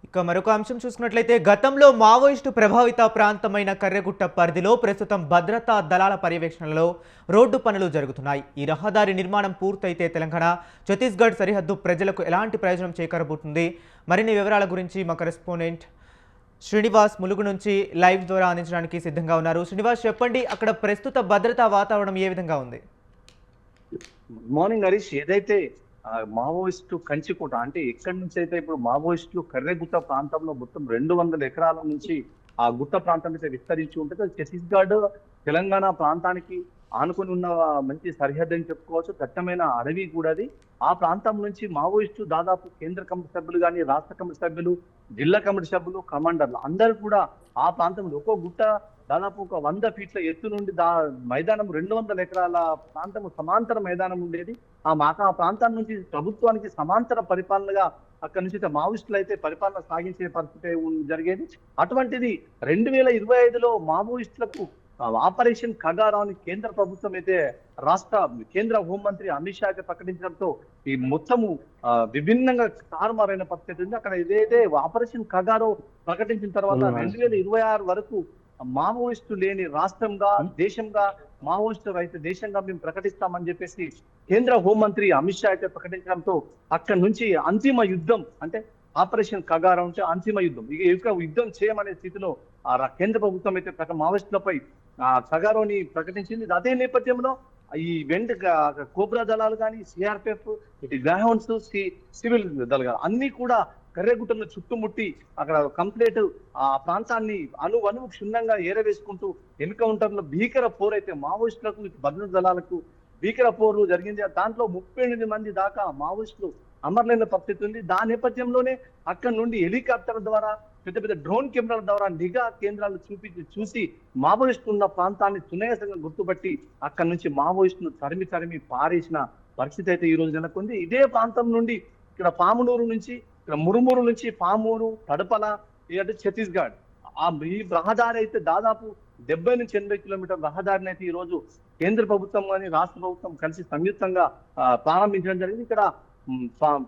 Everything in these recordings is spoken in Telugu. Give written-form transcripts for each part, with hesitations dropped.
ఇక మరొక అంశం చూసుకున్నట్లయితే గతంలో మావోయిస్టు ప్రభావిత ప్రాంతమైన కర్రెగుట్ట పరిధిలో ప్రస్తుతం భద్రతా దళాల పర్యవేక్షణలో రోడ్డు పనులు జరుగుతున్నాయి. ఈ రహదారి నిర్మాణం పూర్తయితే తెలంగాణ ఛత్తీస్గఢ్ సరిహద్దు ప్రజలకు ఎలాంటి ప్రయోజనం చేకూరబోతుంది? మరిన్ని వివరాల గురించి మా కరెస్పాండెంట్ శ్రీనివాస్ ములుగు నుంచి లైవ్ ద్వారా అందించడానికి సిద్ధంగా ఉన్నారు. శ్రీనివాస్, చెప్పండి, అక్కడ ప్రస్తుత భద్రతా వాతావరణం ఏ విధంగా ఉంది? Good morning Harish. ఏదైతే మావోయిస్టు కంచికోట అంటే ఎక్కడి నుంచి అయితే ఇప్పుడు మావోయిస్టులు కర్రెగుట్ట ప్రాంతంలో మొత్తం 200 ఎకరాల నుంచి ఆ గుట్ట ప్రాంతం అయితే విస్తరించి ఉంటుంది. అది ఛత్తీస్గఢ్ తెలంగాణ ప్రాంతానికి ఆనుకొని ఉన్న మంచి సరిహద్దు అని చెప్పుకోవచ్చు. దట్టమైన అడవి కూడా అది. ఆ ప్రాంతం నుంచి మావోయిస్టు దాదాపు కేంద్ర కమిటీ సభ్యులు కానీ, రాష్ట్ర కమిటీ సభ్యులు, జిల్లా కమిటీ సభ్యులు, కమాండర్లు అందరూ కూడా ఆ ప్రాంతంలో ఒక్కో గుట్ట దాదాపు ఒక 100 ఫీట్ల ఎత్తు నుండి మైదానం 200 ఎకరాల ప్రాంతం సమాంతర మైదానం ఉండేది. ఆ ప్రాంతం నుంచి ప్రభుత్వానికి సమాంతర పరిపాలనగా అక్కడి నుంచి అయితే మావోయిస్టులు అయితే పరిపాలన సాగించే పరిస్థితి జరిగేది. అటువంటిది 2025లో మావోయిస్టులకు ఆపరేషన్ ఖగారా అని కేంద్ర ప్రభుత్వం అయితే కేంద్ర హోంమంత్రి అమిత్ షా అయితే ప్రకటించడంతో ఈ మొత్తము విభిన్నంగా తారుమారైన పరిస్థితి ఉంది. అక్కడ ఏదైతే ఆపరేషన్ ఖగారో ప్రకటించిన తర్వాత 2026 వరకు మావోయిస్టు లేని రాష్ట్రంగా, దేశంగా, మావోయిస్టు రహిత దేశంగా మేము ప్రకటిస్తామని చెప్పేసి కేంద్ర హోంమంత్రి అమిత్ షా అయితే ప్రకటించడంతో అక్కడి నుంచి అంతిమ యుద్ధం అంటే ఆపరేషన్ ఖగారా ఉంటే అంతిమ యుద్ధం ఇక యుద్ధం చేయమనే స్థితిలో కేంద్ర ప్రభుత్వం అయితే మావోయిస్టులపై ఖగారోని ప్రకటించింది. అదే నేపథ్యంలో ఈ కోబ్రా దళాలు కానీ, సిఆర్పిఎఫ్, ఇటు గ్రౌండ్స్, సివిల్ దళాలు అన్ని కూడా కర్రెగుట్టను చుట్టుముట్టి అక్కడ కంప్లీట్ ఆ ప్రాంతాన్ని అణువు క్షుణ్ణంగా ఏరవేసుకుంటూ ఎన్కౌంటర్ లో భీకర పోరు అయితే మావోయిస్టులకు, భద్రతా దళాలకు భీకర పోరు జరిగింది. దాంట్లో 38 మంది దాకా మావోయిస్టులు అమర్లైన పరిస్థితి ఉంది. దాని నేపథ్యంలోనే అక్కడి నుండి హెలికాప్టర్ ద్వారా, పెద్ద పెద్ద డ్రోన్ కెమెరాల ద్వారా నిఘా కేంద్రాలు చూసి మావోయిస్టులు ఉన్న ప్రాంతాన్ని సునాయాసంగా గుర్తుపట్టి అక్కడి నుంచి మావోయిస్టులు తరిమి పారేసిన పరిస్థితి అయితే ఈ రోజు నెలకొంది. ఇదే ప్రాంతం నుండి ఇక్కడ పామునూరు నుంచి, ఇక్కడ మురుమూరు నుంచి పామూరు, తడపల, అంటే ఛత్తీస్గఢ్ ఈ రహదారి అయితే దాదాపు 70 నుంచి 80 కిలోమీటర్ల రహదారిని అయితే ఈ రోజు కేంద్ర ప్రభుత్వం కానీ, రాష్ట్ర ప్రభుత్వం కలిసి సంయుక్తంగా ప్రారంభించడం జరిగింది. ఇక్కడ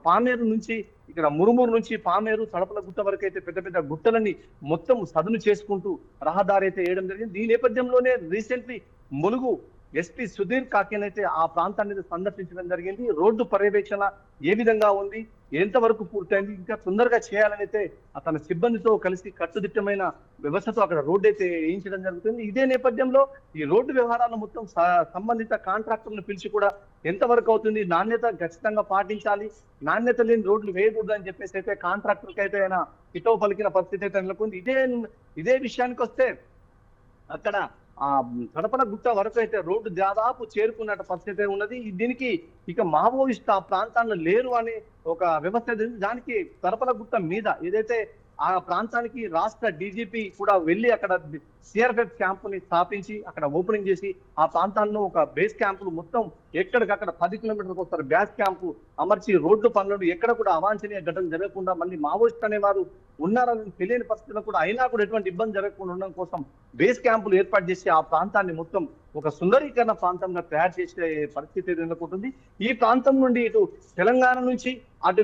పామేరు నుంచి, ఇక్కడ మురుమూరు నుంచి పామేరు, తడపల గుట్ట వరకు అయితే పెద్ద పెద్ద గుట్టలని మొత్తం సదును చేసుకుంటూ రహదారి అయితే వేయడం జరిగింది. ఈ నేపథ్యంలోనే రీసెంట్లీ ములుగు ఎస్పీ సుధీర్ కాకేన్ అయితే ఆ ప్రాంతాన్ని సందర్శించడం జరిగింది. రోడ్డు పర్యవేక్షణ ఏ విధంగా ఉంది, ఎంతవరకు పూర్తయింది, ఇంకా తొందరగా చేయాలని అయితే తన సిబ్బందితో కలిసి కట్టుదిట్టమైన వ్యవస్థతో అక్కడ రోడ్డు అయితే వేయించడం జరుగుతుంది. ఇదే నేపథ్యంలో ఈ రోడ్డు వ్యవహారాలు మొత్తం సంబంధిత కాంట్రాక్టర్లను పిలిచి కూడా ఎంతవరకు అవుతుంది, నాణ్యత ఖచ్చితంగా పాటించాలి, నాణ్యత లేని రోడ్లు వేయకూడదు అని చెప్పేసి అయితే కాంట్రాక్టర్కి అయితే ఆయన హితవు పలికిన పరిస్థితి అయితే నెలకొంది. ఇదే విషయానికి వస్తే అక్కడ తడపల గుట్ట వరకు అయితే రోడ్డు దాదాపు చేరుకున్న పరిస్థితి ఉన్నది. దీనికి ఇక మావోయిస్ట్ ఆ ప్రాంతాల్లో లేరు అనే ఒక వ్యవస్థ. దానికి తడపల గుట్ట మీద ఏదైతే ఆ ప్రాంతానికి రాష్ట్ర డీజీపీ కూడా వెళ్ళి అక్కడ సిఆర్పిఎఫ్ క్యాంపుని స్థాపించి అక్కడ ఓపెనింగ్ చేసి ఆ ప్రాంతాల్లో ఒక బేస్ క్యాంపులు మొత్తం ఎక్కడికక్కడ 10 కిలోమీటర్లకు వస్తారు బేస్ క్యాంపు అమర్చి రోడ్డు పనులను ఎక్కడ కూడా అవాంఛనీయ ఘటన జరగకుండా, మళ్ళీ మావోయిస్ట్ అనేవారు ఉన్నారని తెలియని పరిస్థితుల్లో కూడా అయినా కూడా ఎటువంటి ఇబ్బంది జరగకుండా ఉండడం కోసం బేస్ క్యాంపులు ఏర్పాటు చేసి ఆ ప్రాంతాన్ని మొత్తం ఒక సుందరీకరణ ప్రాంతంగా తయారు చేసే పరిస్థితి నెలకొంటుంది. ఈ ప్రాంతం నుండి ఇటు తెలంగాణ నుంచి అటు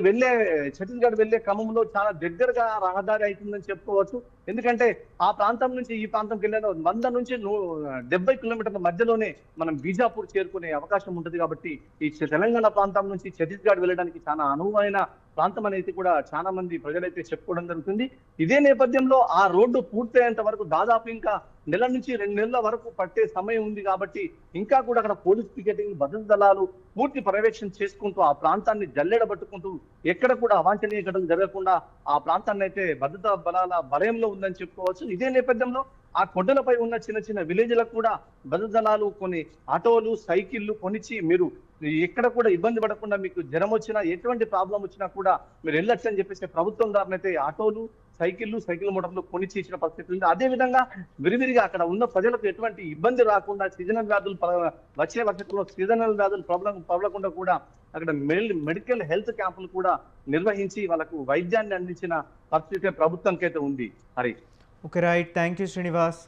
ఛత్తీస్గఢ్ వెళ్లే క్రమంలో చాలా దగ్గరగా రహదారి అవుతుందని చెప్పుకోవచ్చు. ఎందుకంటే ఆ ప్రాంతం నుంచి ఈ ప్రాంతంకి వెళ్ళిన 100 నుంచి 70 కిలోమీటర్ల మధ్యలోనే మనం బీజాపూర్ చేరుకునే అవకాశం ఉంటుంది. కాబట్టి ఈ తెలంగాణ ప్రాంతం నుంచి ఛత్తీస్గఢ్ వెళ్ళడానికి చాలా అనువైన ప్రాంతం అనేది కూడా చాలా మంది ప్రజలైతే చెప్పుకోవడం జరుగుతుంది. ఇదే నేపథ్యంలో ఆ రోడ్డు పూర్తయ్యేంత వరకు దాదాపు ఇంకా 1 నుంచి 2 నెలల వరకు పట్టే సమయం ఉంది. కాబట్టి ఇంకా కూడా అక్కడ పోలీస్ పికెటింగ్, భద్రతా దళాలు పూర్తి పర్యవేక్షణ చేసుకుంటూ ఆ ప్రాంతాన్ని జల్లెడబట్టుకుంటూ ఎక్కడ కూడా అవాంఛనీయ ఘటనలు జరగకుండా ఆ ప్రాంతాన్ని అయితే భద్రతా బలాల వలయంలో ఉందని చెప్పుకోవచ్చు. ఇదే నేపథ్యంలో ఆ కొండలపై ఉన్న చిన్న చిన్న విలేజ్లకు కూడా భద్రతా దళాలు కొన్ని ఆటోలు, సైకిళ్లు కొనిచ్చి మీరు ఎక్కడ కూడా ఇబ్బంది పడకుండా, మీకు జ్వరం వచ్చినా ఎటువంటి ప్రాబ్లం వచ్చినా కూడా మీరు వెళ్ళొచ్చు అని చెప్పేసి ప్రభుత్వం దారినైతే ఆటోలు, సైకిల్ మోటార్లు కొనిచ్చి ఇచ్చిన పరిస్థితి ఉంది. అదే విధంగా విరివిరిగా అక్కడ ఉన్న ప్రజలకు ఎటువంటి ఇబ్బంది రాకుండా, సీజనల్ వ్యాధులు వచ్చే వర్షంలో సీజనల్ వ్యాధులు ప్రబలకుండా కూడా అక్కడ మెడికల్ హెల్త్ క్యాంపులు కూడా నిర్వహించి వాళ్ళకు వైద్యాన్ని అందించిన పరిస్థితి ప్రభుత్వంకైతే ఉంది. Hari. Okay, right. Thank you Srinivas.